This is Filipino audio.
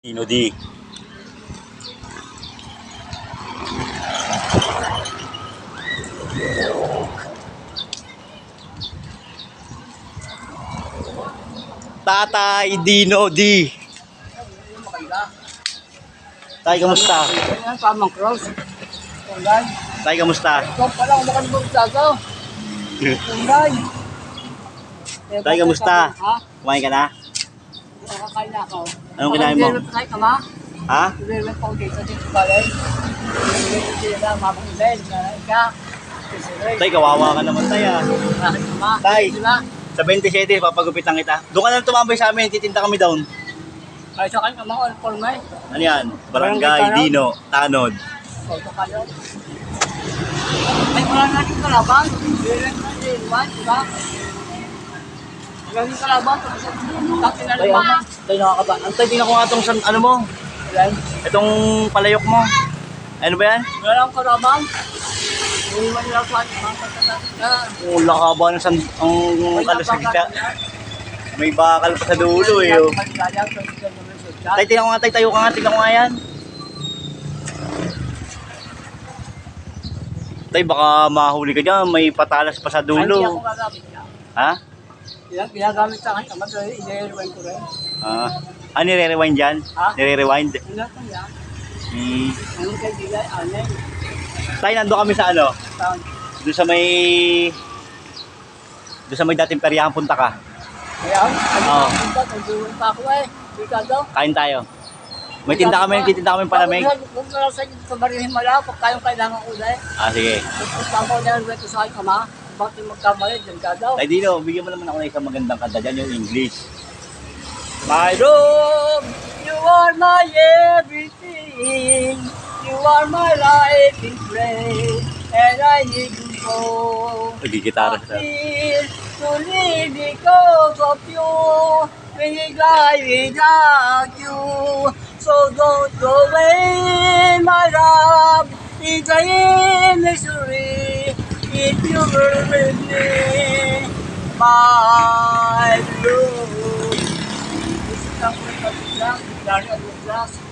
Inudi. Tatay Dino D. Tay, kamusta? Ayan, tamang cross. Tunday. Tay, kamusta? Ikaw pala, umakan mo sa Tunday. Tay, kamusta? Ha? Kumain ka na? Nakakain na ako. Anong kinain mo? Nililip ka ma? Ha? Nililip ako dito sa balay. Nililip sila, mamang Ibel. Nalay ka. Tay, kawawa ka naman, tay, ah. Bakit ka ma? Tay. Sila. Sa 27, papagupitan kita. Doon ka na lang tumambay sa amin, titinta kami down. Ay, sa kanya mga alcohol may. Ano yan? Barangay Barangay Dino, Tanod. O, sa kanya. Ay, wala natin kalaban. Nililip na nililip, diba? Galing kalaban. Tapos na Tay, naman. tay, nakakaba. Antay, tingnan ko nga itong ano mo. Ilan? Itong palayok mo. Ano ba yan? Wala lang kalaban. Iwan nila sa mga pagkatatas na. Oh, lakaba ng ang kalasagita. May bakal pa sa dulo eh. Oh. Tay, tingnan ko nga, tay, tayo ka nga, tingnan ko nga yan. Tay, baka mahuli ka dyan, may patalas pa sa Hindi dulo. ako gagamit niya. Ha? Yan, ginagamit sa akin. Naman, i-rewind ko rin. Nire-rewind dyan? Ha? Nire-rewind? Wala ko yan. Hmm. Ano kay Dilay? Ano yun? Tay, nandun kami sa ano? Saan? Doon sa may... Doon sa may dating peryahan, punta ka. Ayan. Oo. Nagduwan pa ako eh. Ricardo. Kain tayo. May tinda kami, titinda kami palamig. Huwag na lang sa inyo sa Marihin Mala. Pag kayong kailangan ulay. Sige. Tapos ako na rin sa akin, ama. Bakit magkamali? Ricardo. Tay, Dino, bigyan mo naman ako ng isang magandang kanta dyan, yung English. My love, you are my everything. You are my life in play. And I need you so. Nagigitara I sa... feel to live because of you. We die without you. So don't go away, my love. It's a mystery. If you were with me, my love. Gusto lang ko yung kapit lang. Dari ang glass.